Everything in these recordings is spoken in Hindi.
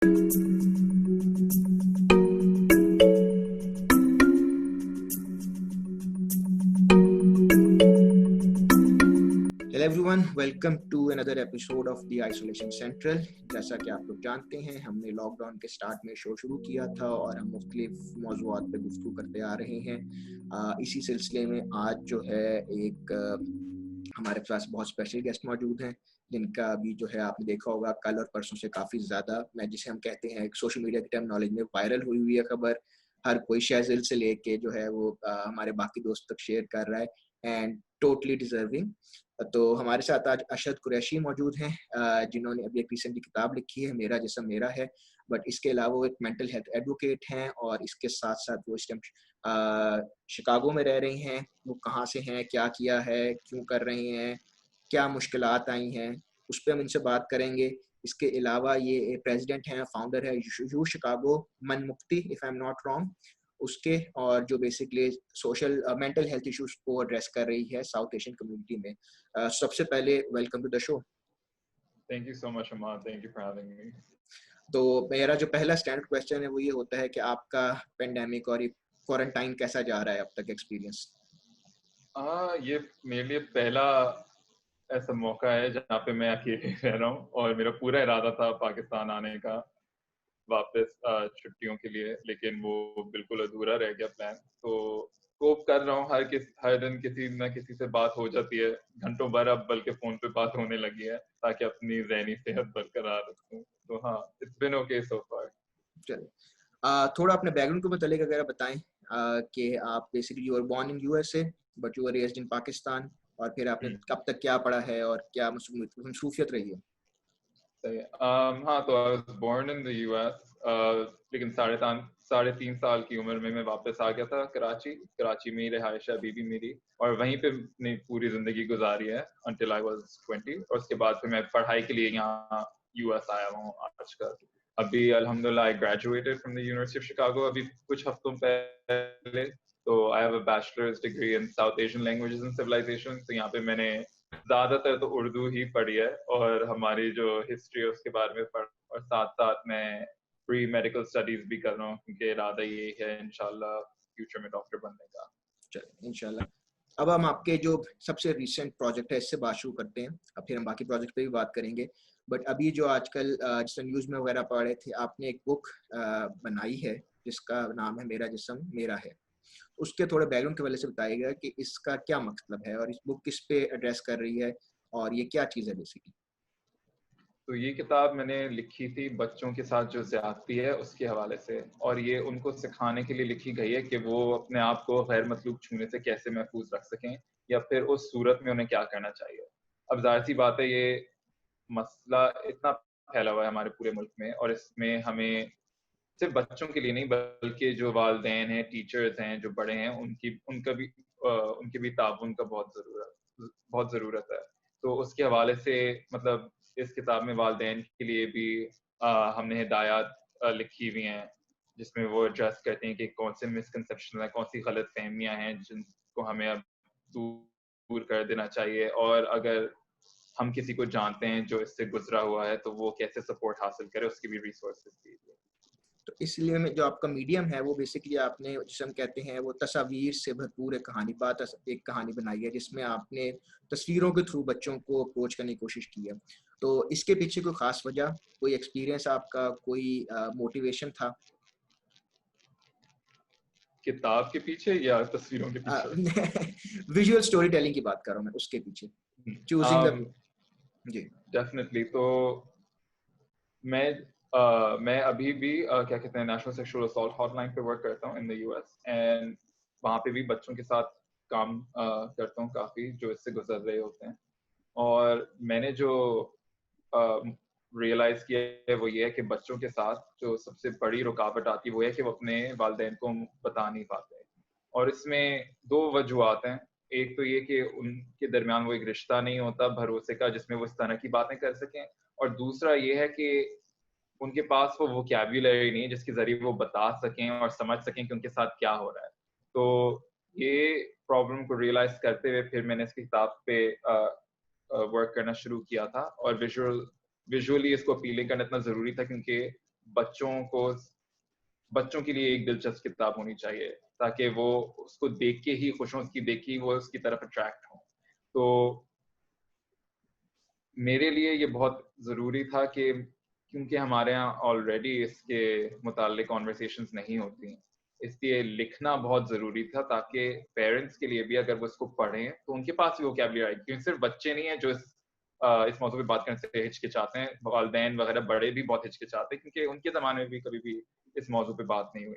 Hello everyone, welcome to another episode of the isolation central. जैसा कि आप लोग जानते हैं, हमने लॉकडाउन के स्टार्ट में शो शुरू किया था और हम मुख्तलिफ मौज़ूआत पे गुफ्तगू करते आ रहे हैं। इसी सिलसिले में आज जो है एक हमारे पास बहुत स्पेशल गेस्ट मौजूद हैं, जिनका अभी जो है आपने देखा होगा कल और परसों से काफ़ी ज़्यादा, मैं जिसे हम कहते हैं सोशल मीडिया की टर्मिनोलॉजी में वायरल हुई है खबर। हर कोई शहज़िल से लेके जो है वो हमारे बाकी दोस्त तक शेयर कर रहा है एंड टोटली डिजर्विंग। तो हमारे साथ आज अशद कुरैशी मौजूद हैं, जिन्होंने अभी एक रिसेंटली किताब लिखी है, मेरा जिस्म मेरा है। बट इसके अलावा वो एक मेंटल हेल्थ एडवोकेट हैं और इसके साथ साथ वो इस टाइम शिकागो में रह रही हैं। वो कहाँ से हैं, क्या किया है, क्यों कर रही हैं, क्या मुश्किलात आई हैं, उस पर हम इनसे बात करेंगे। इसके अलावा ये प्रेसिडेंट हैं, फाउंडर है you Chicago Man Mukti, if I am not wrong, उसके, और जो basically social mental health issues को एड्रेस कर रही है साउथ एशियन कम्युनिटी में। सबसे पहले welcome to the show. Thank you so much, Ahmad. Thank you for having me. तो मेरा जो पहला स्टैंडर्ड क्वेश्चन है वो ये होता है कि आपका पेंडेमिक और ये क्वारंटाइन कैसा जा रहा है अब तक एक्सपीरियंस? ये मेरे लिए पहला ऐसा मौका है जहाँ पे मैं अकेले रह रहा हूँ और मेरा पूरा इरादा था पाकिस्तान आने का वापस छुट्टियों के लिए, लेकिन वो बिल्कुल अधूरा रह गया प्लान। तो कोप कर रहा हूँ, हर दिन किसी न किसी से बात हो जाती है, घंटों भर अब बल्कि फोन पे बात होने लगी है ताकि अपनी ज़हनी सेहत बरकरार रखूँ। तो हाँ, इट्स बीन ओके सो फार। चलो, थोड़ा अपने बैकग्राउंड के मतलब अगर बताएं कि आप basically you are born in USA but you are raised in Pakistan, और फिर आपने कब तक क्या पढ़ा है और क्या मसरूफियत रही है? सही है। हाँ, तो I was born in the US, लेकिन साढ़े तीन साल की उम्र में मैं वापस आ गया था कराची में ही रिहाइश है अभी भी मेरी, और वहीं पे अपनी पूरी जिंदगी गुजारी है until I was 20। और उसके बाद फिर मैं पढ़ाई के लिए यहाँ यूएस आया हूँ आजकल। अभी अल्हम्दुलिल्लाह I graduated from the University of Chicago अभी कुछ हफ्तों पहले। तो I have a bachelor's degree in South Asian languages and civilization. तो यहाँ पे मैंने ज्यादातर तो उर्दू ही पढ़ी है और हमारी जो हिस्ट्री है उसके बारे में पढ़, और साथ साथ मैं प्री मेडिकल स्टडीज भी कर रहा हूँ क्योंकि इरादा ये है इंशाल्लाह फ्यूचर में डॉक्टर बनने का। चलो इंशाल्लाह। अब हम आपके जो सबसे रिसेंट प्रोजेक्ट है इससे बात शुरू करते हैं, अब फिर हम बाकी प्रोजेक्ट पे भी बात करेंगे। बट अभी जो आजकल जैसे न्यूज़ में वगैरह पढ़ रहे थे, आपने एक बुक बनाई है जिसका नाम है मेरा जिस्म मेरा है। उसके थोड़े बैकग्राउंड के वजह से बताइएगा कि इसका क्या मतलब है और इस बुक किस पे एड्रेस कर रही है और ये क्या चीज़ है बेसिकली। तो ये किताब मैंने लिखी थी बच्चों के साथ जो ज्यादती है उसके हवाले से, और ये उनको सिखाने के लिए लिखी गई है कि वो अपने आप को गैर मतलूब छूने से कैसे महफूज रख सकें, या फिर उस सूरत में उन्हें क्या करना चाहिए। अब जाहिर सी बात है, ये मसला इतना फैला हुआ है हमारे पूरे मुल्क में, और इसमें हमें सिर्फ बच्चों के लिए नहीं बल्कि जो वालिदैन हैं, टीचर्स हैं, जो बड़े हैं, उनके भी ताउन का बहुत ज़रूरत है। तो उसके हवाले से मतलब इस किताब में वालिदैन के लिए भी हमने हिदायत लिखी हुई हैं, जिसमें वो एड्रेस करते हैं कि कौन से मिसकंसेप्शन है, कौन सी गलतफहमियां हैं जिनको हमें अब दूर कर देना चाहिए, और अगर हम किसी को जानते हैं जो इससे गुजरा हुआ है तो वो कैसे सपोर्ट हासिल करे, उसकी भी रिसोर्सेज दीजिए। तो इसलिए में जो आपका मीडियम है वो बेसिकली आपने जिसे हम कहते हैं वो तस्वीर से भरपूर एक कहानी बनाई है, जिसमें आपने तस्वीरों के थ्रू बच्चों को अप्रोच करने की कोशिश की है। तो इसके पीछे कोई खास वजह, कोई एक्सपीरियंस आपका, कोई मोटिवेशन था? किताब के पीछे या तस्वीरों के पीछे? विजुअल स्टोरी टेलिंग की बात कर रहा हूँ मैं, उसके पीछे चूजिंग द। Ji definitely. तो मैं अभी भी क्या कहते हैं नेशनल सेक्सुअल असॉल्ट हॉटलाइन पे वर्क करता हूँ इन द यूएस, एंड वहाँ पे भी बच्चों के साथ काम करता हूँ काफ़ी, जो इससे गुजर रहे होते हैं। और मैंने जो रियलाइज किया है वो ये है कि बच्चों के साथ जो सबसे बड़ी रुकावट आती है वो है कि वो अपने वालिदैन को बता नहीं पाते। और इसमें दो वजूहत हैं। एक तो ये कि उनके दरमियान वो एक रिश्ता नहीं होता भरोसे का जिसमें वो इस तरह की बातें कर सकें, और दूसरा ये है कि उनके पास वो वोकैब्युलरी नहीं है जिसके जरिए वो बता सकें और समझ सकें कि उनके साथ क्या हो रहा है। तो ये प्रॉब्लम को रियलाइज करते हुए फिर मैंने इस किताब पे वर्क करना शुरू किया था, और विजुअली इसको अपीलिंग करना इतना ज़रूरी था क्योंकि बच्चों के लिए एक दिलचस्प किताब होनी चाहिए, ताकि वो उसको देख के ही खुश हों, उसकी देखी वो उसकी तरफ अट्रैक्ट हों। तो मेरे लिए ये बहुत ज़रूरी था कि क्योंकि हमारे यहाँ ऑलरेडी इसके मुताल्लिक़ कॉन्वर्सेशंस नहीं होती, इसलिए लिखना बहुत ज़रूरी था, ताकि पेरेंट्स के लिए भी अगर वो इसको पढ़ें तो उनके पास भी वोकैबुलरी आएगी, क्योंकि सिर्फ बच्चे नहीं हैं जो इस मौजू पे बात करने से हिचकिचाते हैं, वालिदैन वगैरह बड़े भी बहुत हिचकिचाते हैं, क्योंकि उनके ज़माने में भी कभी भी इस मौजू पे बात नहीं हुई।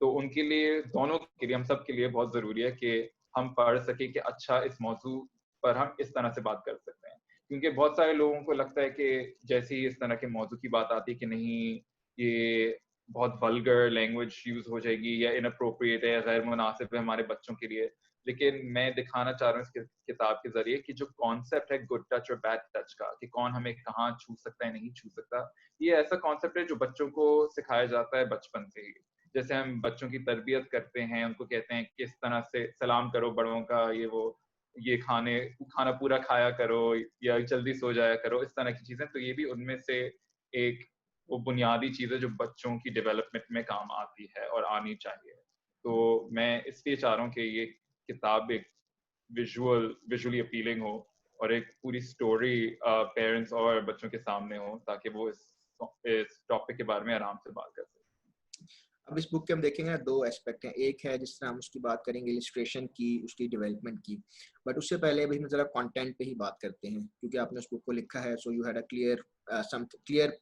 तो उनके लिए, दोनों के लिए, हम सब के लिए बहुत ज़रूरी है कि हम पढ़ सकें कि अच्छा इस मौजू पर हम इस तरह से बात कर सकते हैं। क्योंकि बहुत सारे लोगों को लगता है कि जैसे ही इस तरह के मौजू की बात आती है कि नहीं, ये बहुत वल्गर लैंग्वेज यूज़ हो जाएगी या इनअप्रोप्रिएट है, गैर मुनासिब है हमारे बच्चों के लिए। लेकिन मैं दिखाना चाह रहा हूँ इस किताब के ज़रिए कि जो कॉन्सेप्ट है गुड टच और बैड टच का, कि कौन हमें कहाँ छू सकता है, नहीं छू सकता, ये ऐसा कॉन्सेप्ट है जो बच्चों को सिखाया जाता है बचपन से ही। जैसे हम बच्चों की तरबियत करते हैं, उनको कहते हैं किस तरह से सलाम करो बड़ों का, ये वो, ये खाना पूरा खाया करो या जल्दी सो जाया करो, इस तरह की चीज़ें। तो ये भी उनमें से एक वो बुनियादी चीज़ है जो बच्चों की डेवलपमेंट में काम आती है और आनी चाहिए। तो मैं इसलिए चाह रहा हूँ कि ये किताब एक विजुअली अपीलिंग हो और एक पूरी स्टोरी पेरेंट्स और बच्चों के सामने हो, ताकि वो इस टॉपिक के बारे में आराम से बात कर सकें। अब इस बुक के हम देखेंगे ना, दो एस्पेक्ट हैं। एक है जिस तरह हम उसकी बात करेंगे इलिस्ट्रेशन की, उसकी डेवलपमेंट की, बट उससे पहले भी हम जरा कंटेंट पे ही बात करते हैं, क्योंकि आपने उस बुक को लिखा है, so you had a clear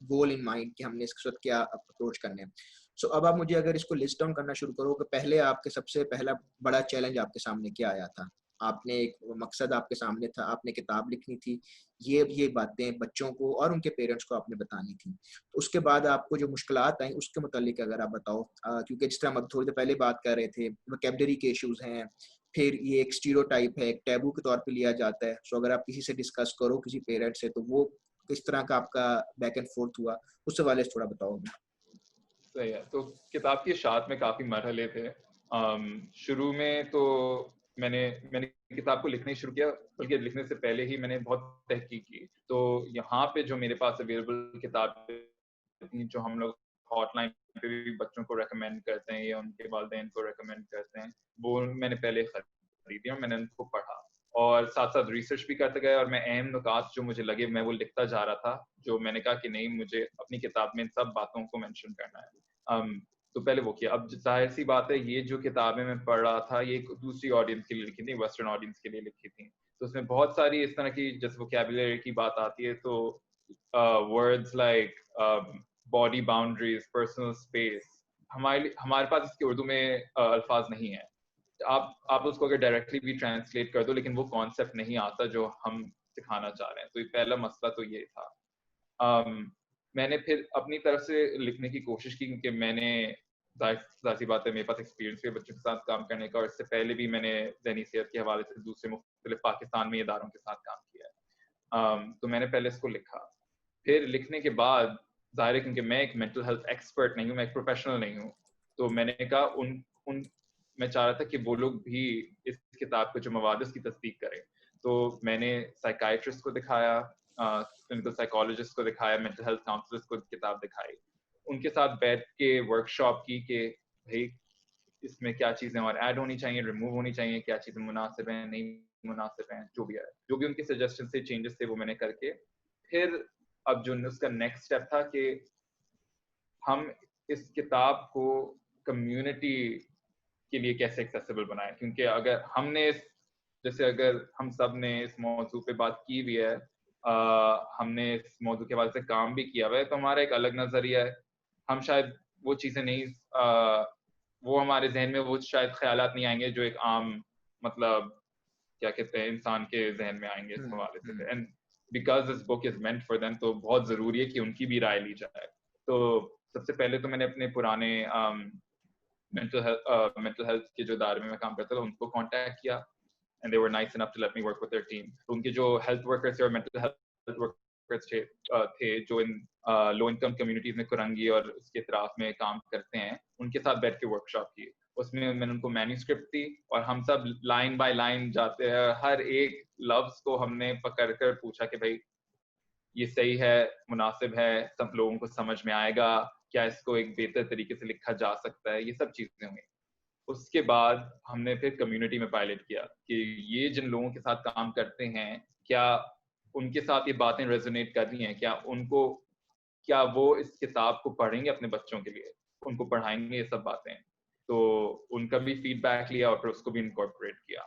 goal in mind कि हमने इसके साथ क्या अप्रोच करने हैं। सो अब आप मुझे अगर इसको लिस्ट डाउन करना शुरू करो कि पहले आपके सबसे पहला बड़ा चैलेंज आपके सामने क्या आया था। आपने एक मकसद आपके सामने था, आपने किताब लिखनी थी, ये बातें बच्चों को और उनके पेरेंट्स को आपने बतानी थी। उसके बाद आपको जो मुश्किलात आई उसके मुतालिक अगर आप बताओ, क्योंकि जिस तरह हम थोड़ी देर पहले बात कर रहे थे, वोकैबुलरी के इश्यूज हैं, फिर ये एक स्टीरियोटाइप है, एक टैबू के तौर पे लिया जाता है। सो अगर आप किसी से डिस्कस करो, किसी पेरेंट्स से, तो वो किस तरह का आपका बैक एंड फोर्थ हुआ, उस हवाले से थोड़ा बताओ। सही है। तो किताब की इशाअत में काफ़ी मरहले थे। शुरू में तो मैंने किताब को लिखना ही शुरू किया, बल्कि लिखने से पहले ही मैंने बहुत तहकीक की। तो यहाँ पे जो मेरे पास अवेलेबल किताबें थी, जो हम लोग हॉटलाइन पे भी बच्चों को रेकमेंड करते हैं या उनके वालिदैन को रेकमेंड करते हैं, वो मैंने पहले खरीदी और मैंने उनको पढ़ा। और साथ-साथ रिसर्च भी करते गए और मैं अहम नुकात जो मुझे लगे, मैं वो लिखता जा रहा था, जो मैंने कहा कि नहीं, मुझे अपनी किताब में इन सब बातों को मेंशन करना है। तो पहले वो किया। अब ज़ाहिर-सी बात है, ये जो किताबें मैं पढ़ रहा था, ये एक दूसरी ऑडियंस के लिए लिखी थी, वेस्टर्न ऑडियंस के लिए लिखी थी। तो उसमें बहुत सारी इस तरह की, जैसे वोकैबुलरी की बात आती है, तो words like body boundaries, personal space, हमारे पास इसके उर्दू में अल्फाज नहीं है। आप उसको अगर डायरेक्टली भी ट्रांसलेट कर दो, लेकिन वो कॉन्सेप्ट नहीं आता जो हम सिखाना चाह रहे हैं। तो ये पहला मसला तो ये था। मैंने फिर अपनी तरफ से लिखने की कोशिश की, क्योंकि मैंने ज़ाहिर-सी बात है, मेरे पास एक्सपीरियंस है बच्चों के साथ काम करने का, और इससे पहले भी मैंने ज़हनी सेहत के हवाले से दूसरे मुख्तलिफ पाकिस्तान में इदारों के साथ काम किया है। तो मैंने पहले इसको लिखा। फिर लिखने के बाद ज़ाहिर है, क्योंकि मैं एक मेंटल हेल्थ एक्सपर्ट नहीं हूँ, मैं एक प्रोफेशनल नहीं हूँ, तो मैंने कहा उन मैं चाह रहा था कि वो लोग भी इस किताब के जो मवाद है उसकी तस्दीक करें। तो मैंने साइकियाट्रिस्ट को दिखाया, क्लिनिकल साइकोलॉजिस्ट को दिखाया, मेंटल हेल्थ काउंसलर्स को किताब दिखाई। उनके साथ बैठ के वर्कशॉप की कि भाई इसमें क्या चीज़ें और ऐड होनी चाहिए, रिमूव होनी चाहिए, क्या चीज़ें मुनासिब हैं, नहीं मुनासिब हैं, जो भी है। जो भी उनके सजेशन से चेंजेस थे वो मैंने करके, फिर अब जो उसका नेक्स्ट स्टेप था कि हम इस किताब को कम्युनिटी के लिए कैसे एक्सेसिबल बनाएं, क्योंकि अगर हम सब ने इस मौजू पे बात की भी है, हमने इस मौजू के हवाले से काम भी किया हुआ है, तो हमारा एक अलग नजरिया है। हम शायद वो चीजें नहीं, वो हमारे जहन में वो शायद ख्यालात नहीं आएंगे जो एक आम, मतलब क्या कहते हैं, इंसान के जहन में आएंगे इस हवाले से। And because this book is meant for them, तो बहुत जरूरी है कि उनकी भी राय ली जाए। तो सबसे पहले तो मैंने अपने पुराने मेंटल हेल्थ के जो दायरे में मैं काम करता था उनको कांटेक्ट किया, and they were nice enough to let me work with their team. उनके जो हेल्थ वर्कर्स और मेंटल हेल्थ वर्कर्स थे जो इन लो इनकम कम्युनिटीज में कुरंगी और उसके इतराफ में काम करते हैं, उनके साथ बैठ के वर्कशॉप की। उसमें मैंने उनको मैन्यूस्क्रिप्ट दी और हम सब लाइन बाय लाइन जाते हैं, हर एक लफ्ज को हमने पकड़ कर पूछा कि भाई ये सही है, मुनासिब है, सब लोगों को समझ में आएगा, क्या इसको एक बेहतर तरीके से लिखा जा सकता है, ये सब चीजें हुई। उसके बाद हमने फिर कम्युनिटी में पायलट किया कि ये जिन लोगों के साथ काम करते हैं, क्या उनके साथ ये बातें रेजोनेट कर रही हैं, क्या वो इस किताब को पढ़ेंगे अपने बच्चों के लिए, उनको पढ़ाएंगे ये सब बातें। तो उनका भी फीडबैक लिया और फिर उसको भी इनकॉर्पोरेट किया।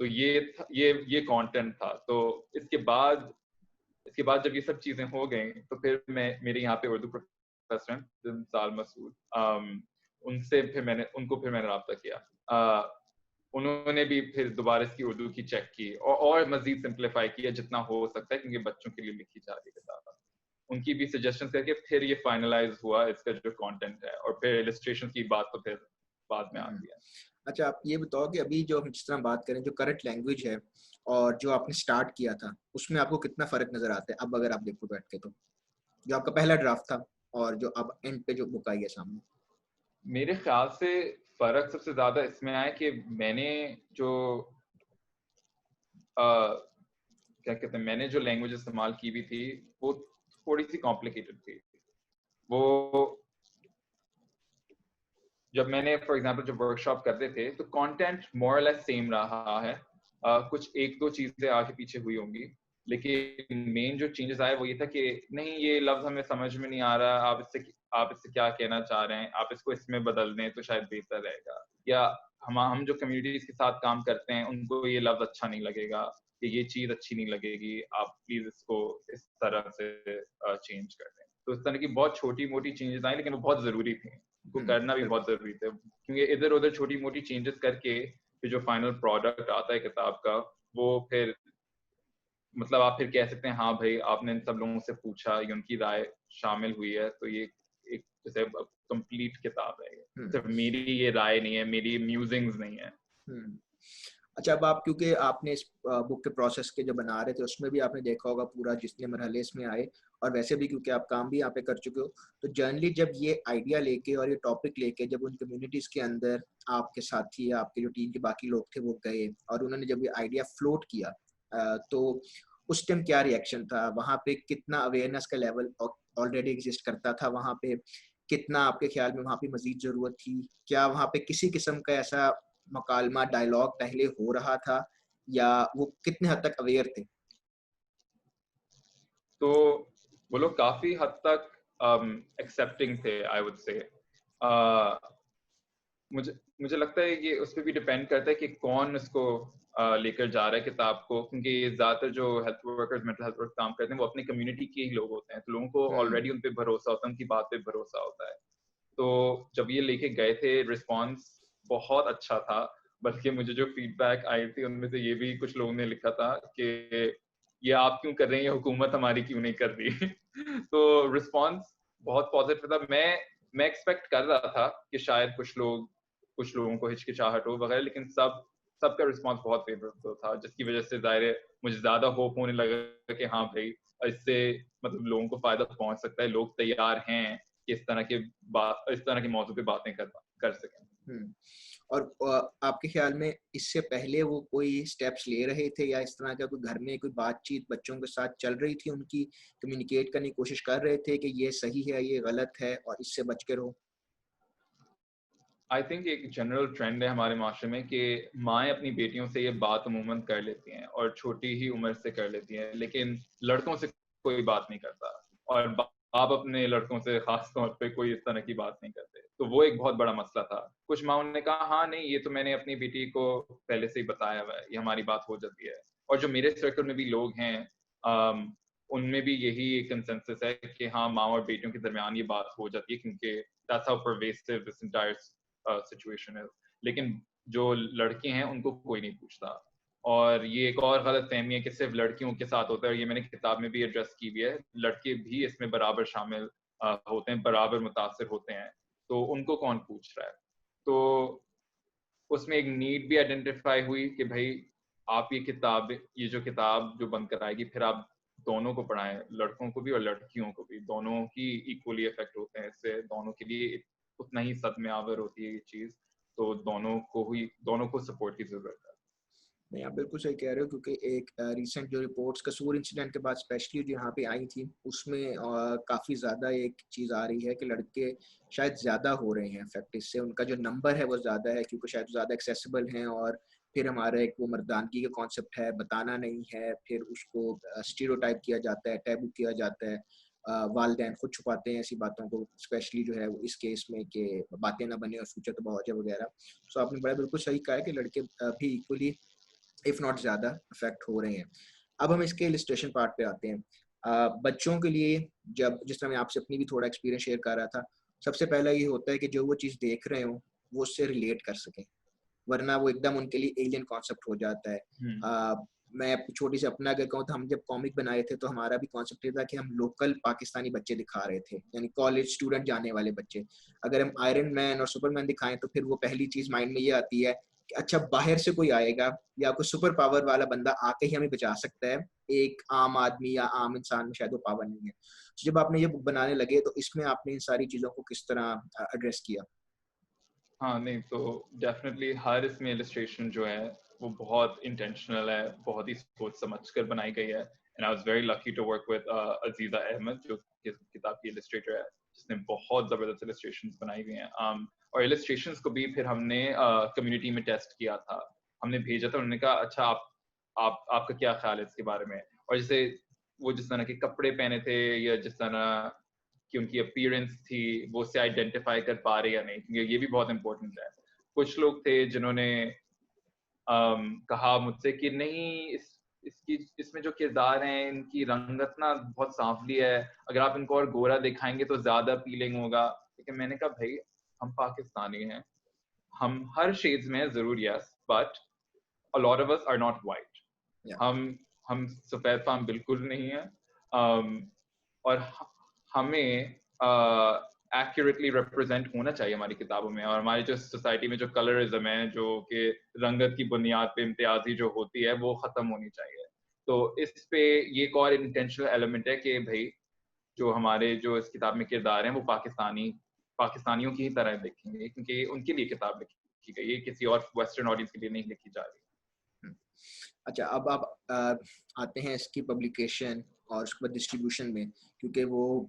तो ये कंटेंट था। तो इसके बाद जब ये सब चीजें हो गई, तो फिर मेरे यहाँ पे उर्दू प्रोफेसर हैं साल मसूद, उनको फिर मैंने राब्ता किया। उन्होंने भी फिर दोबारा इसकी उर्दू की चेक की और मजीद सिंप्लीफाई किया जितना हो सकता है, क्योंकि बच्चों के लिए लिखी जा रही किताब। उनकी भी सजेशन करके फिर ये फाइनलाइज हुआ इसका जो कंटेंट है, और फिर इलस्ट्रेशन की बात तो फिर बाद में आती है। अच्छा, आप ये बताओ कि अभी जो हम जिस तरह बात करें, जो करंट लैंग्वेज है और जो आपने स्टार्ट किया था, उसमें आपको कितना फर्क नजर आता है अब अगर आप देखो बैठ के? तो जो आपका पहला ड्राफ्ट था और जो अब एंड पे जो बुक आई है सामने। मेरे ख्याल से फर्क सबसे ज्यादा इसमें आया कि मैंने जो क्या कहते हैं, मैंने जो लैंग्वेज इस्तेमाल की भी थी वो थोड़ी सी कॉम्प्लिकेटेड थी। वो जब मैंने फॉर एग्जांपल जब वर्कशॉप करते थे तो कंटेंट मोर और लेस सेम रहा है। कुछ एक दो चीजें आगे पीछे हुई होंगी, लेकिन मेन जो चेंजेस आए वो ये था कि नहीं, ये लफ्ज हमें समझ में नहीं आ रहा, आप इससे क्या कहना चाह रहे हैं, आप इसको इसमें बदल दें तो शायद बेहतर रहेगा। या हम जो कम्युनिटीज के साथ काम करते हैं उनको ये लफ्ज अच्छा नहीं लगेगा, कि ये चीज अच्छी नहीं लगेगी, आप प्लीज इसको इस तरह से चेंज कर दें। तो इस तरह की बहुत छोटी मोटी चेंजेस आए, लेकिन वो बहुत जरूरी थी, को करना भी बहुत जरूरी था, क्योंकि इधर उधर छोटी मोटी चेंजेस करके फिर जो फाइनल प्रोडक्ट आता है किताब का, वो फिर मतलब आप फिर कह सकते हैं हाँ भाई आपने इन सब लोगों से पूछा, ये उनकी राय शामिल हुई है, तो ये एक जैसे कंप्लीट किताब है। सिर्फ मेरी ये राय नहीं है, मेरी म्यूजिंग्स नहीं है। अच्छा, अब आप क्योंकि आपने इस बुक के प्रोसेस के जो बना रहे थे उसमें भी आपने देखा होगा पूरा जितने मरहले इसमें आए, और वैसे भी क्योंकि आप काम भी यहाँ पे कर चुके हो, तो जनरली जब ये आइडिया लेके और ये टॉपिक लेके जब उन कम्युनिटीज के अंदर आपके साथी या आपके जो टीम के बाकी लोग थे वो गए और उन्होंने जब ये आइडिया फ्लोट किया, तो उस टाइम क्या रिएक्शन था? वहाँ पे कितना अवेयरनेस का लेवल ऑलरेडी एग्जिस्ट करता था वहाँ पे? कितना आपके ख्याल में वहाँ पे मजीद जरूरत थी? क्या वहाँ पे किसी किस्म का ऐसा मकालमा डायलॉग पहले हो रहा था, या वो कितने हद तक अवेयर थे? तो वो लोग काफी हद तक एक्सेप्टिंग थे, आई वुड से। मुझे मुझे लगता है कि उस पर भी डिपेंड करता है कि कौन इसको लेकर जा रहा है किताब को, क्योंकि ज्यादातर जो health workers, mental health workers काम करते हैं वो अपनी कम्युनिटी के ही लोग होते हैं, तो लोगों को ऑलरेडी उन पे भरोसा होता है, उनकी बात पे भरोसा होता है। तो जब ये लेके गए थे, रिस्पॉन्स बहुत अच्छा था। बल्कि मुझे जो फीडबैक आई थी उनमें से ये भी कुछ लोगों ने लिखा था कि ये आप क्यों कर रहे हैं, ये हुकूमत हमारी क्यों नहीं कर रही। तो रिस्पॉन्स बहुत पॉजिटिव था। मैं एक्सपेक्ट कर रहा था कि शायद कुछ लोगों को हिचकिचाहट हो वगैरह, लेकिन सबका रिस्पांस बहुत फेवरेबल था, जिसकी वजह से जाहिर है मुझे ज्यादा होप होने लगा कि हाँ भाई इससे मतलब लोगों को फायदा पहुंच सकता है, लोग तैयार हैं कि इस तरह के मौजू पे बातें कर सकें। और आपके ख्याल में इससे पहले वो कोई स्टेप्स ले रहे थे, या इस तरह का कोई घर में कोई बातचीत बच्चों के साथ चल रही थी, उनकी कम्युनिकेट करने की कोशिश कर रहे थे कि ये सही है, ये गलत है और इससे बच के रहो? आई थिंक एक जनरल ट्रेंड है हमारे माशरे में कि माएँ अपनी बेटियों से ये बात अमूमन कर लेती हैं और छोटी ही उम्र से कर लेती हैं, लेकिन लड़कों से कोई बात नहीं करता, और बाप अपने लड़कों से खास तौर पे कोई इस तरह की बात नहीं करते। तो वो एक बहुत बड़ा मसला था। कुछ माओं ने कहा हाँ नहीं, ये तो मैंने अपनी बेटी को पहले से ही बताया हुआ है, ये हमारी बात हो जाती है। और जो मेरे सर्कल में भी लोग हैं, उनमें भी यही एक कंसेंसस है कि हाँ, माँ और बेटियों के दरमियान ये बात हो जाती है, क्योंकि that's how pervasive this entire situation है। लेकिन जो लड़के हैं उनको कोई नहीं पूछता, और ये एक और गलत फहमी है कि सिर्फ लड़कियों के साथ होता है, और ये मैंने किताब में भी एड्रेस की हुई है। लड़के भी इसमें बराबर शामिल होते हैं, बराबर मुतासिर होते हैं, तो उनको कौन पूछ रहा है। तो उसमें एक नीड भी आइडेंटिफाई हुई कि भाई आप ये जो किताब जो बन कर आएगी, फिर आप दोनों को पढ़ाएं, लड़कों को भी और लड़कियों को भी, दोनों ही इक्वली इफेक्ट होते हैं इससे, दोनों के लिए उतना ही सदमे आवर होती है ये चीज। तो दोनों को सपोर्ट की जरूरत है। नहीं, आप बिल्कुल सही कह रहे हो, क्योंकि एक रीसेंट जो रिपोर्ट्स कसूर इंसिडेंट के बाद स्पेशली जो यहाँ पे आई थी, उसमें काफ़ी ज़्यादा एक चीज़ आ रही है कि लड़के शायद ज़्यादा हो रहे हैं अफेक्ट इससे, उनका जो नंबर है वो ज़्यादा है क्योंकि शायद ज़्यादा एक्सेसिबल हैं। और फिर हमारा एक वो मर्दानगी का कॉन्सेप्ट है, बताना नहीं है, फिर उसको स्टीरियोटाइप किया जाता है, टैबू किया जाता है। वालिदैन खुद छुपाते हैं ऐसी बातों को, स्पेशली जो है वो इस केस में कि बातें ना बने और फ्यूचर तबाह हो जाए वगैरह। सो आपने बड़ा बिल्कुल सही कहा है कि लड़के भी इक्वली इफ नॉट ज़्यादा अफेक्ट हो रहे हैं। अब हम इसके इलस्ट्रेशन पार्ट पे आते हैं। बच्चों के लिए, जब जिस तरह मैं आपसे अपनी भी थोड़ा एक्सपीरियंस शेयर कर रहा था, सबसे पहला ये होता है कि जो वो चीज़ देख रहे हों, वो उससे रिलेट कर सकें, वरना वो एकदम उनके लिए एलियन कॉन्सेप्ट हो जाता है। हम्म। मैं छोटी सी अपना अगर कहूँ तो हम जब कॉमिक बनाए थे तो हमारा भी कॉन्सेप्ट ये था कि हम लोकल पाकिस्तानी बच्चे दिखा रहे थे, यानी कॉलेज स्टूडेंट जाने वाले बच्चे। अगर हम आयरन मैन और सुपरमैन दिखाएं तो फिर वो पहली चीज़ माइंड में ये आती है कि अच्छा बाहर से कोई आएगा या कोई सुपर पावर वाला बंदा आके ही हमें बचा सकता है, एक आम आदमी या आम इंसान में शायद वो पावर नहीं है। तो जब आपने ये बुक बनाने लगे तो इसमें आपने इन सारी चीज़ों को किस तरह एड्रेस किया? हाँ, नहीं तो डेफिनेटली हर इसमें इलस्ट्रेशन जो है वो बहुत इंटेंशनल है, बहुत ही सोच समझ कर बनाई गई है। And I was very lucky to work with Aziza Ahmed जो किताब की इलस्ट्रेटर है, जिसने बहुत ज़बरदस्त इलस्ट्रेशंस बनाई हुई हैं। और इलस्ट्रेशंस को भी फिर हमने कम्युनिटी में टेस्ट किया था। हमने भेजा था, उन्होंने कहा अच्छा आप आपका क्या ख्याल है इसके बारे में? और जैसे वो जिस तरह के कपड़े पहने थे या जिस तरह कि उनकी अपीयरेंस थी, वो उससे आइडेंटिफाई कर पा रहे या नहीं, क्योंकि ये भी बहुत इंपॉर्टेंट है। कुछ लोग थे जिन्होंने कहा मुझसे कि नहीं इसकी इसमें जो किरदार हैं इनकी रंगत ना बहुत सांवली है, अगर आप इनको और गोरा दिखाएंगे तो ज्यादा अपीलिंग होगा। लेकिन मैंने कहा भाई हम पाकिस्तानी हैं, हम हर शेड्स में हैं जरूर, yes, but a lot of us are not white. या हम सफेद फार्म बिल्कुल नहीं है। और हमें एक्यूरेटली रिप्रेजेंट होना चाहिए हमारी किताबों में, और हमारी जो सोसाइटी में जो कलरिज्म है, जो कि रंगत की बुनियाद पे इम्तियाजी जो होती है, वो खत्म होनी चाहिए। तो इस पे ये एक और इंटेंशनल एलिमेंट है कि भाई जो हमारे जो इस किताब में किरदार हैं वो पाकिस्तानियों की ही तरह दिखेंगे, क्योंकि उनके लिए किताब लिखी गई है, किसी और वेस्टर्न ऑडियंस के लिए नहीं लिखी जा रही। अच्छा, अब आप आते हैं इसकी पब्लिकेशन और उसके बाद डिस्ट्रीब्यूशन में, क्योंकि वो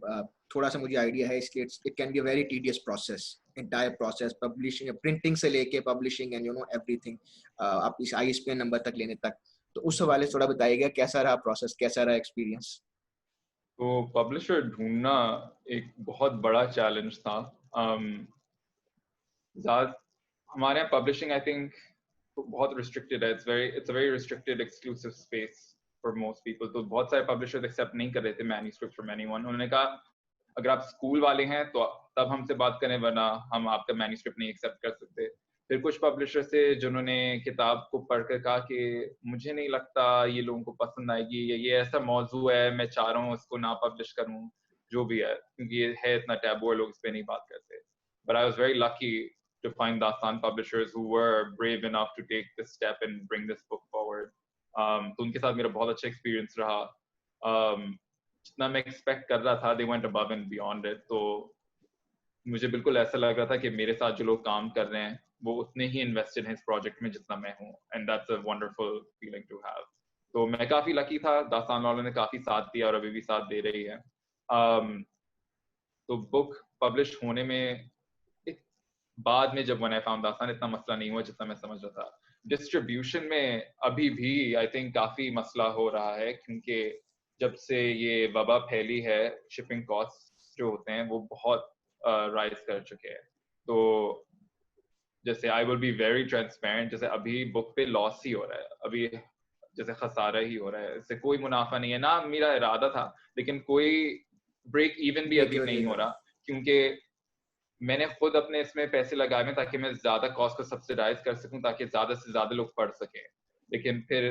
थोड़ा सा मुझे आइडिया है इसके, it can be a very tedious process, entire process, publishing, printing से लेके पब्लिशिंग एंड एवरीथिंग, आप इस आईएसबीएन नंबर तक लेने तक। तो उस हवाले से थोड़ा बताइएगा कैसा रहा प्रोसेस, कैसा रहा एक्सपीरियंस? तो पब्लिशर ढूंढना एक बहुत बड़ा चैलेंज था। um, हमारे यहाँ पब्लिशिंग आई थिंक बहुत रिस्ट्रिक्टेड है, it's a very restricted exclusive space for most people. तो बहुत सारे पब्लिशर्स एक्सेप्ट नहीं कर रहे थे मैन्युस्क्रिप्ट फ्रॉम एनीवन। उन्होंने कहा अगर आप स्कूल वाले हैं तो तब हमसे बात करें, वरना हम आपका मैन्युस्क्रिप्ट नहीं एक्सेप्ट कर सकते। फिर कुछ पब्लिशर्स थे जिन्होंने किताब को पढ़कर कहा कि मुझे नहीं लगता ये लोगों को पसंद आएगी, ये ऐसा मौजू है, मैं चाह रहा हूँ इसको ना पब्लिश करूँ, जो भी है, क्योंकि ये है इतना टैबू है, लोग इस पे नहीं बात करते। But I was very lucky to find Dastan publishers who were brave enough to take this step and bring this book forward. तो उनके साथ मेरा बहुत अच्छा एक्सपीरियंस रहा। जितना मैं एक्सपेक्ट कर रहा था, they went above and beyond it. तो मुझे बिल्कुल ऐसा लग रहा था कि मेरे साथ जो लोग काम कर रहे हैं वो उतने ही इन्वेस्टेड हैं इस प्रोजेक्ट में जितना मैं हूँ, and that's a wonderful feeling to have. तो मैं काफी लकी था, दास्तान वालों ने काफी साथ दिया और अभी भी साथ दे रही है। तो बुक पब्लिश होने में बाद में जब वन आई फाउंड दास्तान इतना मसला नहीं हुआ जितना मैं समझ रहा था। डिस्ट्रीब्यूशन में अभी भी आई थिंक काफी मसला हो रहा है, क्योंकि जब से ये वबा फैली है शिपिंग कॉस्ट जो होते हैं वो बहुत राइज कर चुके हैं। तो जैसे I will be very transparent, जैसे अभी बुक पे लॉस ही हो रहा है, अभी जैसे खसारा ही हो रहा है, इससे कोई मुनाफा नहीं है ना, मेरा इरादा था, लेकिन कोई ब्रेक इवन भी ब्रेक अभी इवन नहीं नहीं हो कर रहा, क्योंकि मैंने खुद अपने इसमें पैसे लगाए हैं ताकि मैं ज्यादा कॉस्ट को सब्सिडाइज कर सकूं, ताकि ज्यादा से ज्यादा लोग पढ़ सकें। लेकिन फिर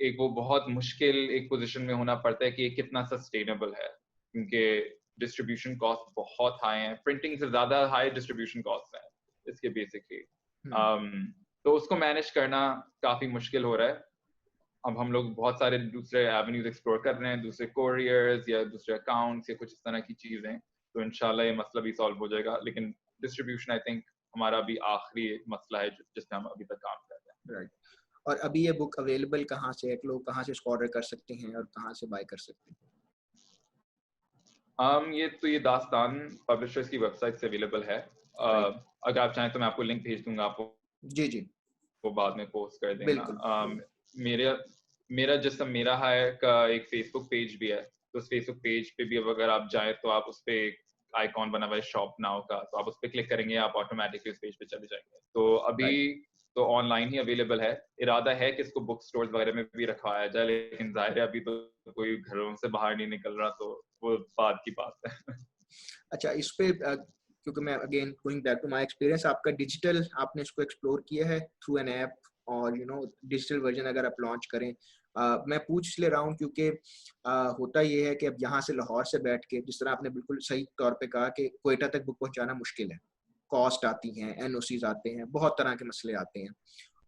एक वो बहुत मुश्किल एक पोजीशन में होना पड़ता है कि ये कितना सस्टेनेबल है, क्योंकि डिस्ट्रीब्यूशन कॉस्ट बहुत हाई है, प्रिंटिंग से ज्यादा हाई डिस्ट्रीब्यूशन कॉस्ट है इसके बेसिकली। रहा। तो उसको मैनेज करना काफी मुश्किल हो रहा है। अब हम लोग बहुत सारे दूसरे एवेन्यूज एक्सप्लोर कर रहे हैं, दूसरे कोरियर्स या दूसरे अकाउंट्स या कुछ इस तरह की चीजें, तो इंशाल्लाह ये मसला भी सॉल्व हो जाएगा। लेकिन डिस्ट्रीब्यूशन आई थिंक हमारा अभी आखिरी मसला है जिस पे हम अभी तक काम कर रहे हैं। राइट। और अभी ये बुक अवेलेबल कहाँ से है, लोग कहाँ से इसको ऑर्डर कर सकते हैं और कहाँ से बाय कर सकते हैं? ये दास्तान पब्लिशर्स की वेबसाइट से अवेलेबल है। राइट। अगर आप चाहें तो मैं आपको लिंक भेज दूंगा, आपको जी जी। वो बाद में पोस्ट कर देना। बिल्कुल। मेरा मेरा है का एक फेसबुक पेज भी है, तो उस फेसबुक पेज पे भी अब अगर आप जाए तो आप उस पे आइकॉन बना हुआ है शॉप नाउ का, तो आप उस पे क्लिक करेंगे, आप ऑटोमेटिकली उस पेज पे चले जाएंगे। तो अभी राइट। तो ऑनलाइन ही अवेलेबल है। इरादा है कि इसको बुक स्टोर्स वगैरह में भी रखवाया जाए, लेकिन जाहिर है अभी तो कोई घरों से बाहर नहीं निकल रहा, तो वो बाद की बात है। अच्छा, इस पे क्योंकि मैं again going back to my experience, आपका डिजिटल आपने इसको एक्सप्लोर किया है थ्रू एन ऐप, और डिजिटल वर्जन अगर आप लॉन्च करें, मैं पूछ इसलिए रहा हूँ क्योंकि होता ये है कि अब यहाँ से लाहौर से बैठ के, जिस तरह आपने बिल्कुल सही तौर पे कहा कि क्वेटा तक बुक पहुँचाना मुश्किल है, कॉस्ट आती हैं, एनओसीज आते हैं, बहुत तरह के मसले आते हैं।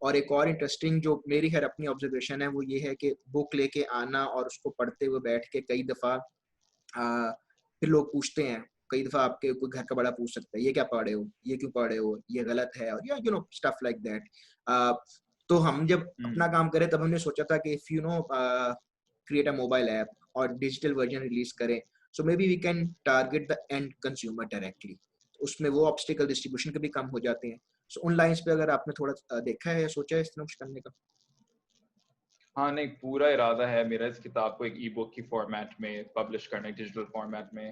और एक और इंटरेस्टिंग जो मेरी खैर अपनी ऑब्जर्वेशन है वो ये है कि बुक लेके आना और उसको पढ़ते हुए बैठ के कई दफ़ा फिर लोग पूछते हैं, कई दफा आपके कोई घर का बड़ा पूछ सकता है, ये क्या पढ़े हो, ये क्यों पढ़े हो, ये गलत है, और या स्टफ लाइक दैट। तो हम जब अपना काम करें तब हमने सोचा था कि if create a mobile app और डिजिटल वर्जन रिलीज करें, so maybe we can target the end consumer directly, उसमें वो ऑब्स्टिकल डिस्ट्रीब्यूशन के भी कम हो जाते हैं। सो उन लाइंस पे अगर आपने थोड़ा देखा है या सोचा है इस तरह कुछ करने का? हाँ नहीं, पूरा इरादा है मेरा इस किताब को एक ई बुक की फॉर्मेट में पब्लिश करने, डिजिटल फॉर्मेट में।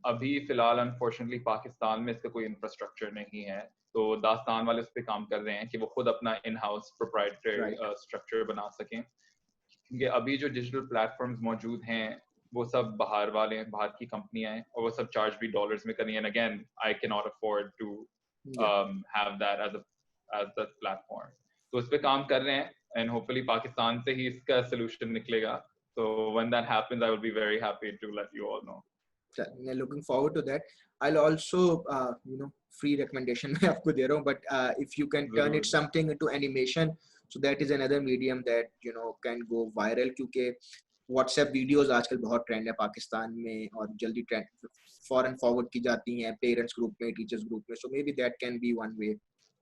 अभी फिलहाल अनफॉर्चुनेटली पाकिस्तान में इसका कोई इंफ्रास्ट्रक्चर नहीं है, तो दास्तान वाले उस पर काम कर रहे हैं कि वो खुद अपना in house proprietary right. Structure बना सकें, क्योंकि अभी जो डिजिटल प्लेटफॉर्म्स मौजूद हैं वो सब बाहर वाले हैं, बाहर की कंपनियां हैं, और वो सब चार्ज भी डॉलर्स में करी, and again I cannot afford to या have that as the platform. तो उस पर काम कर रहे हैं, एंड होपफुली पाकिस्तान से ही इसका सोल्यूशन निकलेगा। So when that happens, I will be very happy to let you all know. looking forward to that. I'll also free recommendation मैं आपको दे रहा हूँ, but if you can turn it जरूर। something into animation, so that is another medium that can go viral, क्योंकि व्हाट्सएप वीडियोस आजकल बहुत ट्रेंड है पाकिस्तान में, और जल्दी ट्रेंड फॉरन फॉरवर्ड की जाती हैं पेरेंट्स ग्रुप में, टीचर्स ग्रुप में, so maybe that can be one way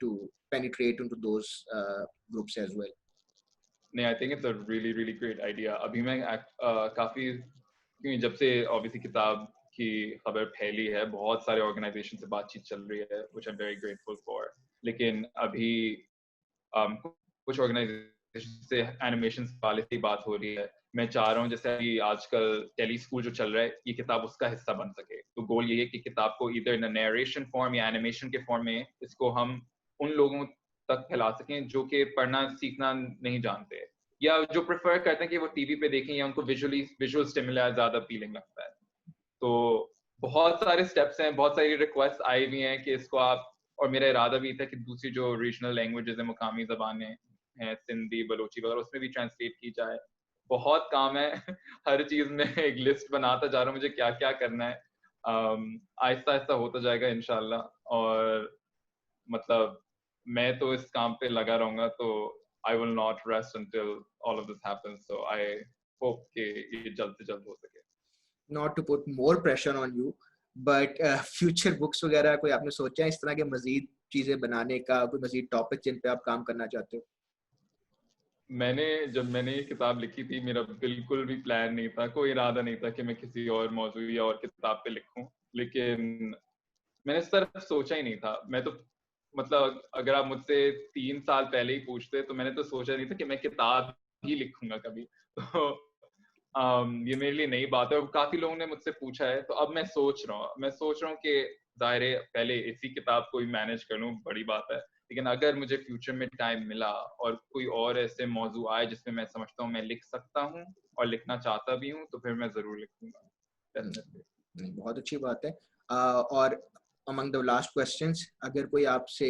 to penetrate into those groups as well. नहीं, I think it's a really really great idea. अभी मैं काफी, क्योंकि जब से ऑब्वियसली किताब की खबर फैली है, बहुत सारे ऑर्गेनाइजेशन से बातचीत चल रही है, which I am very grateful for. लेकिन अभी कुछ ऑर्गेनाइजेशन से एनिमेशन वाले की बात हो रही है। मैं चाह रहा हूँ जैसे अभी आजकल टेली स्कूल जो चल रहा है, ये किताब उसका हिस्सा बन सके। तो गोल ये है कि किताब को इधर इन नरेशन फॉर्म या एनिमेशन के फॉर्म में इसको हम उन लोगों तक फैला सकें जो कि पढ़ना सीखना नहीं जानते, या जो प्रेफर करते हैं कि वो टीवी पे देखें, या उनको विजुअल स्टिमुलस ज्यादा अपीलिंग लगता है। तो बहुत सारे स्टेप्स हैं, बहुत सारी रिक्वेस्ट आई हुई हैं कि इसको आप, और मेरा इरादा भी था कि दूसरी जो रीजनल लैंग्वेजेस हैं, मुकामी जबानें हैं, सिंधी बलोची वगैरह, उसमें भी ट्रांसलेट की जाए। बहुत काम है। हर चीज में एक लिस्ट बनाता जा रहा हूँ मुझे क्या क्या करना है। आहिस्ता आहिस्ता होता जाएगा इंशाल्लाह। और मतलब मैं तो इस काम पे लगा रहूंगा, तो I will not rest until all of this happens, so I hope कि ये जल्द से जल्द हो सके। Not to put more pressure on you, but future books वगैरह कोई आपने सोचा है इस तरह के मजीद चीजें बनाने का, कोई मजीद टॉपिक जिन पे आप काम करना चाहते हो? जब मैंने ये किताब लिखी थी, मेरा बिल्कुल भी प्लान नहीं था, कोई इरादा नहीं था कि मैं किसी और मौजू या और किताब पे लिखूं। लेकिन मैंने इस तरफ सोचा ही नहीं था। मैं तो मतलब अगर आप मुझसे 3 साल पहले ही पूछते तो मैंने तो सोचा नहीं था कि मैं किताब ही लिखूंगा कभी। तो ये मेरे लिए नई बात है, और काफी लोगों ने मुझसे पूछा है। तो अब मैं सोच रहा हूँ कि जाहिर है पहले इसी किताब को ही मैनेज कर लूँ, बड़ी बात है। लेकिन अगर मुझे फ्यूचर में टाइम मिला और कोई और ऐसे मौजू आए जिसमें मैं समझता हूँ मैं लिख सकता हूँ और लिखना चाहता भी हूँ, तो फिर मैं जरूर लिखूंगा, डेफिनेटली। नहीं, बहुत अच्छी बात है। और अमंग द लास्ट क्वेश्चंस, अगर कोई आपसे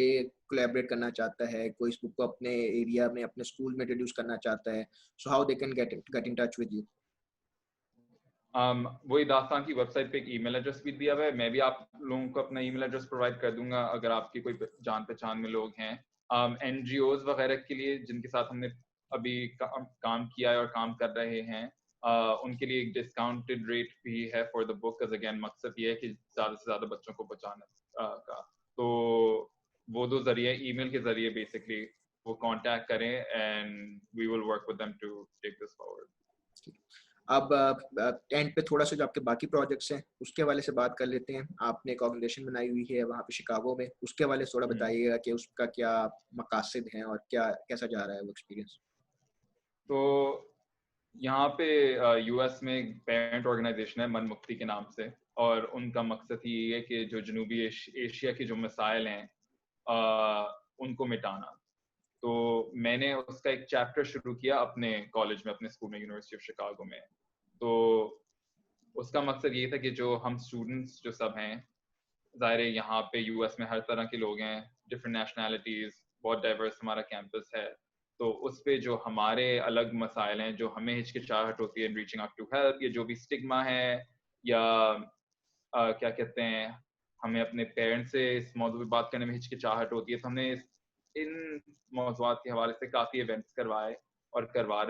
कोलैबोरेट करना चाहता है, कोई इस बुक को अपने एरिया में, अपने स्कूल में इंट्रोड्यूस करना चाहता है, so how they can get in touch with you? वही दास्तान की वेबसाइट पे एक ईमेल एड्रेस भी दिया हुआ है, मैं भी आप लोगों को अपना ईमेल एड्रेस प्रोवाइड कर दूंगा अगर आपकी कोई जान पहचान में लोग हैं। एनजीओज वगैरह के लिए जिनके साथ हमने अभी काम किया है और काम कर रहे हैं, उनके लिए एक डिस्काउंटेड रेट भी है फॉर द बुक। अगेन मकसद ये है कि ज्यादा से ज्यादा बच्चों को पहुंचाना का। तो वो दो जरिए, ईमेल के जरिए बेसिकली वो कांटेक्ट करें and we will work with them to take this forward. अब एंड पे थोड़ा सा जो आपके बाकी प्रोजेक्ट्स हैं उसके हवाले से बात कर लेते हैं। आपने एक ऑर्गेनाइजेशन बनाई हुई है वहाँ पे शिकागो में, उसके हवाले से थोड़ा बताइएगा कि उसका क्या मकासद हैं और क्या कैसा जा रहा है वो एक्सपीरियंस। तो यहाँ पे यूएस में एक पेरेंट ऑर्गेनाइजेशन है मन मुक्ति के नाम से, और उनका मकसद ही ये है कि जो जनूबी एशिया के जो मसाइल हैं उनको मिटाना। तो मैंने उसका एक चैप्टर शुरू किया अपने कॉलेज में, अपने स्कूल में, यूनिवर्सिटी ऑफ शिकागो में। तो उसका मकसद ये था कि जो हम स्टूडेंट्स जो सब हैं, ज़ाहिर है यहाँ पे यूएस में हर तरह के लोग हैं, डिफरेंट नेशनैलिटीज़, बहुत डाइवर्स हमारा कैंपस है। तो उस पे जो हमारे अलग मसाइल हैं, जो हमें हिचकिचाहट होती है रीचिंग आउट टू हेल्प, या जो भी स्टिग्मा है, या क्या कहते हैं, हमें अपने पेरेंट्स से इस मौजू पे बात करने में हिचकिचाहट होती है, तो हमने इन मौज़ूआत के हवाले से काफ़ी इवेंट्स करवाए और करवा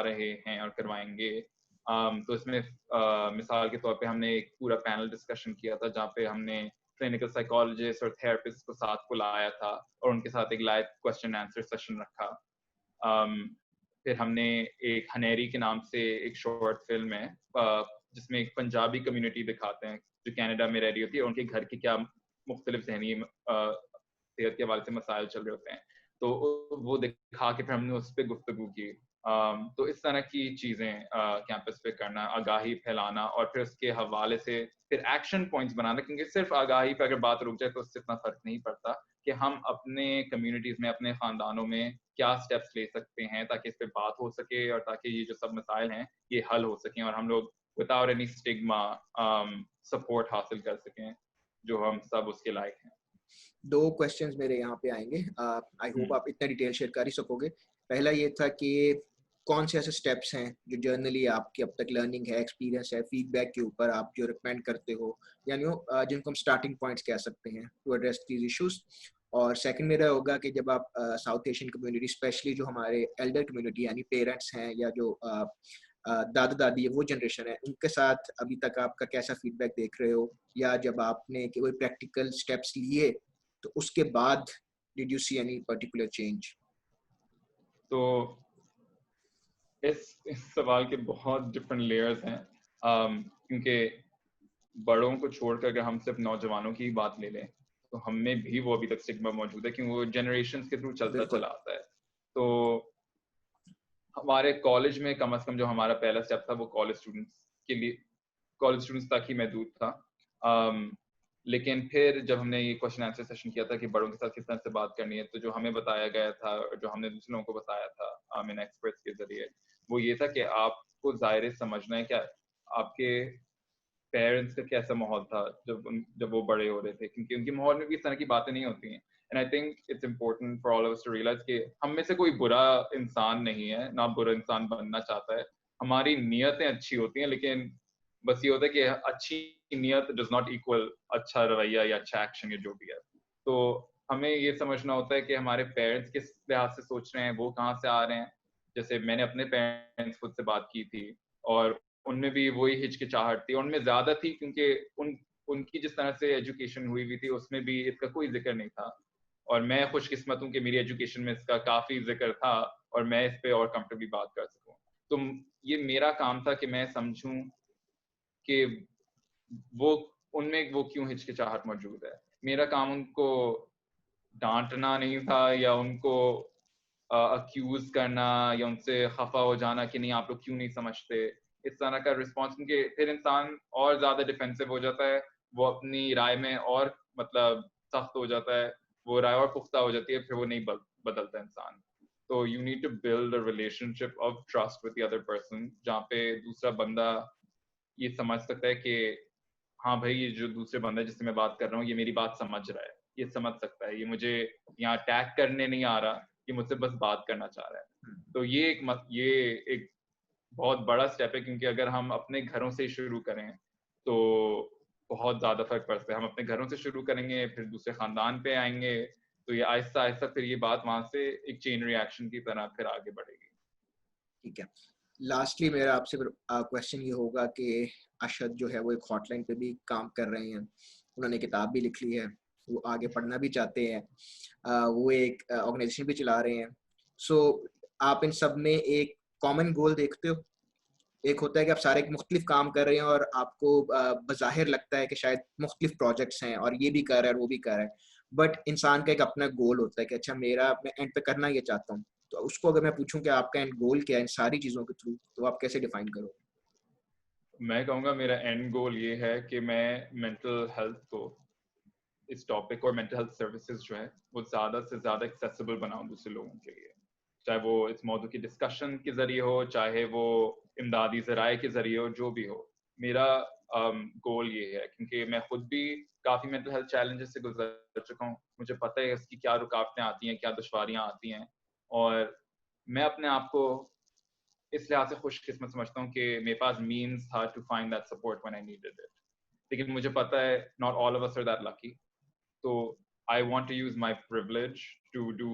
रहे हैं और करवाएंगे। तो इसमें मिसाल के तौर पे हमने एक पूरा पैनल डिस्कशन किया था जहाँ पे हमने क्लिनिकल साइकोलॉजिस्ट और थेरेपिस्ट को साथ बुलाया था और उनके साथ एक लाइव क्वेश्चन आंसर सेशन रखा। फिर हमने एक हनेरी के नाम से एक शॉर्ट फिल्म है जिसमें एक पंजाबी कम्युनिटी दिखाते हैं जो कनाडा में रह रही होती है, उनके घर के क्या मुख्तलिफ जहनी सेहत के हवाले से मसाइल चल रहे होते हैं, तो वो दिखा के फिर हमने उस पर गुफ्तगू की। तो इस तरह की चीज़ें कैंपस पे करना, आगाही फैलाना और फिर उसके हवाले से फिर एक्शन पॉइंट्स बनाना, क्योंकि सिर्फ आगाही पे अगर बात रुक जाए तो उससे इतना फर्क नहीं पड़ता कि हम अपने कम्युनिटीज़ में, अपने ख़ानदानों में क्या स्टेप्स ले सकते हैं ताकि इस पे बात हो सके और ताकि ये जो सब मसाइल हैं ये हल हो सकें और हम लोग विदाउट एनी स्टिग्मा सपोर्ट हासिल कर सकें जो हम सब उसके लायक हैं। 2 क्वेश्चंस मेरे यहाँ पे आएंगे, आई होप आप इतना डिटेल शेयर कर ही सकोगे। पहला ये था कि कौन से ऐसे स्टेप्स हैं जो जर्नली आपकी अब तक लर्निंग है, एक्सपीरियंस है, फीडबैक के ऊपर आप जो रिकमेंड करते हो, यानी जिनको हम स्टार्टिंग पॉइंट्स कह सकते हैं टू एड्रेस दीज इश्यूज। और सेकंड मेरा होगा कि जब आप साउथ एशियन कम्युनिटी, स्पेशली जो हमारे एल्डर कम्युनिटी यानी पेरेंट्स हैं या जो दादा दादी है वो जनरेशन है, उनके साथ अभी तक आपका कैसा फीडबैक देख रहे हो, या जब आपने कोई प्रैक्टिकल स्टेप्स लिए तो उसके बाद did you see any particular change? तो इस सवाल के बहुत डिफरेंट लेयर्स हैं, क्योंकि बड़ों को छोड़कर अगर हम सिर्फ नौजवानों की बात ले लें तो हम में भी वो अभी तक स्टिग्मा मौजूद है क्योंकि वो जनरेशंस के थ्रू चलता चला आता है। तो हमारे कॉलेज में कम से कम जो हमारा पहला स्टेप था वो कॉलेज स्टूडेंट्स तक ही महदूद था। लेकिन फिर जब हमने ये क्वेश्चन आंसर सेशन किया था कि बड़ों के साथ किस तरह से बात करनी है, तो जो हमें बताया गया था और जो हमने दूसरे लोगों को बताया था इन एक्सपर्ट्स के जरिए, वो ये था कि आपको ज़ाहिर समझना है कि आपके पेरेंट्स का कैसा माहौल था जब वो बड़े हो रहे थे, क्योंकि उनके माहौल में भी इस तरह की बातें नहीं होती हैं। And I think it's important for all of us to realize कि हम में से कोई बुरा इंसान नहीं है, ना बुरा इंसान बनना चाहता है। हमारी नीयतें अच्छी होती हैं, लेकिन बस ये होता है कि अच्छी नीयत डज नॉट इक्वल अच्छा रवैया या अच्छा एक्शन या जो भी है। तो हमें ये समझना होता है कि हमारे पेरेंट्स किस लिहाज से सोच रहे हैं, वो कहाँ से आ रहे हैं। जैसे मैंने अपने पेरेंट्स खुद से बात की थी और उनमें भी वही हिचकिचाहट थी, उनमें ज्यादा थी क्योंकि उनकी जिस तरह से एजुकेशन हुई थी उसमें भी इसका कोई जिक्र नहीं था, और मैं खुशकिस्मत हूँ कि मेरी एजुकेशन में इसका काफी जिक्र था और मैं इस पे और कंफर्टेबली बात कर सकूं। तो ये मेरा काम था कि मैं समझूं कि वो उनमें वो क्यों हिचकिचाहट मौजूद है। मेरा काम उनको डांटना नहीं था या उनको अक्यूज करना या उनसे खफा हो जाना कि नहीं आप लोग क्यों नहीं समझते, इस तरह का रिस्पॉन्स, क्योंकि फिर इंसान और ज्यादा डिफेंसिव हो जाता है, वो अपनी राय में और मतलब सख्त हो जाता है, वो राय और पुख्ता हो जाती है, फिर वो नहीं बदलता इंसान। तो you need to build a relationship of trust with the other person, जहाँ पे दूसरा बंदा ये समझ सकता है कि हाँ भाई, ये जो दूसरे बंदा जिससे मैं बात कर रहा हूँ ये मेरी बात समझ रहा है, ये समझ सकता है, ये मुझे यहाँ अटैक करने नहीं आ रहा, ये मुझसे बस बात करना चाह रहा है। तो ये एक बहुत बड़ा स्टेप है, क्योंकि अगर हम अपने घरों से शुरू करें तो बहुत ज्यादा फर्क पड़ता है। हम अपने घरों से शुरू करेंगे, फिर दूसरे खानदान पे आएंगे, तो ये आहिस्ता आहिस्ता फिर ये बात वहां से एक चेन रिएक्शन की तरह फिर आगे बढ़ेगी। ठीक है, लास्टली मेरा आपसे क्वेश्चन ये होगा कि अशद जो है वो एक हॉटलाइन पे भी काम कर रहे हैं, उन्होंने किताब भी लिख ली है, वो आगे पढ़ना भी चाहते हैं, वो एक ऑर्गेनाइजेशन भी चला रहे हैं। सो आप इन सब में एक कॉमन गोल देखते हो? एक होता है कि आप सारे मुख्तलिफ काम कर रहे हैं और आपको बज़ाहिर लगता है कि शायद मुख्तलिफ प्रोजेक्ट्स हैं और ये भी कर रहा है और वो भी कर रहा है, बट इंसान का एक अपना गोल होता है कि अच्छा मेरा, मैं एंड पे करना ये चाहता हूँ। तो उसको अगर मैं पूछूं कि आपका एंड गोल क्या है इन सारी चीज़ों के थ्रू, तो आप कैसे डिफाइन करोगे? मैं कहूँगा मेरा एंड गोल ये है कि मैं मेंटल हेल्थ को, इस टॉपिक और मेंटल हेल्थ सर्विसेज जो है वो ज़्यादा से ज़्यादा एक्सेसिबल बनाऊँ दूसरे लोगों के लिए, चाहे वो इस मौजू की डिस्कशन के ज़रिए हो, चाहे वो इमदादी ज़राए के ज़रिए हो, जो भी हो। मेरा गोल ये है, क्योंकि मैं खुद भी काफ़ी मेंटल हेल्थ चैलेंजेस से गुजर चुका हूँ। मुझे पता है इसकी क्या रुकावटें आती हैं, क्या दुश्वारियाँ आती हैं, और मैं अपने आप को इस लिहाज से खुशकिस्मत समझता हूँ कि मेरे पास मीन्स था to find that support when I needed it. लेकिन मुझे पता है not all of us are that lucky. So I want to use my privilege to do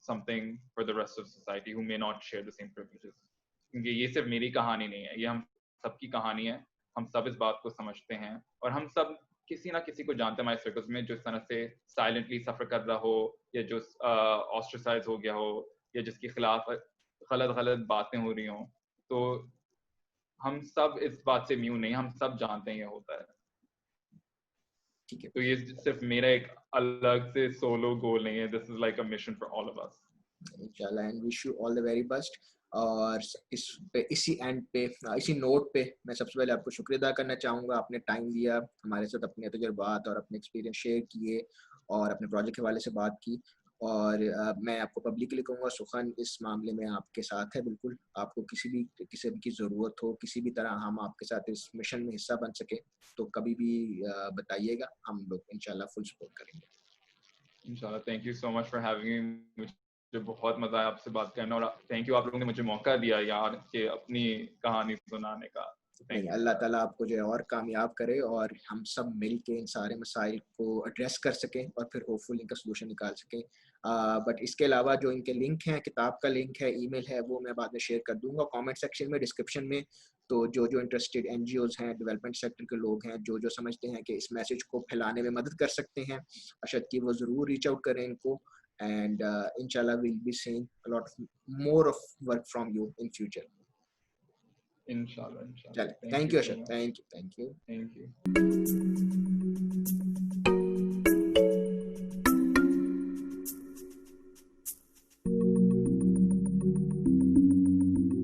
something for the rest of society who may not share the same privileges. क्योंकि ये सिर्फ मेरी कहानी नहीं है, ये हम सबकी कहानी है। हम सब इस बात को समझते हैं और हम सब किसी ना किसी को जानते हैं हमारे सर्कल्स में जो इस तरह से साइलेंटली सफर कर रहा हो, या जो ऑस्ट्रेसाइज हो गया हो, या जिसके खिलाफ गलत गलत बातें हो रही हों। तो हम सब इस बात से इम्यून नहीं, हम सब जानते हैं ये होता है। ठीक है, तो ये सिर्फ मेरा एक अलग से सोलो गोल नहीं है, this is like a mission for all of us. इंशाल्लाह, and wish you all the very best. और इस पे, इसी एंड पे, इसी नोट पे मैं सबसे पहले आपको शुक्रिया अदा करना चाहूँगा। आपने टाइम दिया, हमारे साथ अपने तजुर्बात और अपने एक्सपीरियंस शेयर किए और अपने प्रोजेक्ट के हवाले से बात की। और मैं आपको पब्लिकली कहूँगा, सुखन इस मामले में आपके साथ है बिल्कुल। आपको किसी भी किस्म की ज़रूरत हो, किसी भी तरह हम आपके साथ इस मिशन में हिस्सा बन सके, तो कभी भी बताइएगा, हम लोग इंशाल्लाह फुल सपोर्ट करेंगे। इंशाल्लाह, thank you so much for having me. मुझे बहुत मजा आया आपसे बात करना, और थैंक यू आप लोगों ने मुझे मौका दिया यार कि अपनी कहानी सुनाने का। नहीं, thank you for Allah that. ताला आपको जो है और कामयाब करे और हम सब मिल के इन सारे मसाइल को एड्रेस कर सकें और फिर होपफुल इनका सोल्यूशन निकाल सकें। बट इसके अलावा जो इनके लिंक हैं, किताब का लिंक है, ईमेल है, वो मैं बाद में शेयर कर दूंगा कमेंट सेक्शन में, डिस्क्रिप्शन में। तो जो जो इंटरेस्टेड एनजीओज हैं, डेवलपमेंट सेक्टर के लोग हैं, जो जो समझते हैं कि इस मैसेज को फैलाने में मदद कर सकते हैं अशद की, वो ज़रूर रीच आउट करें इनको। एंड इंशाल्लाह will be seeing a lot more of work from you in future. इंशाल्लाह, इंशाल्लाह। चलिए, thank thank you you so Ashad, much. Thank you, thank you. Thank you.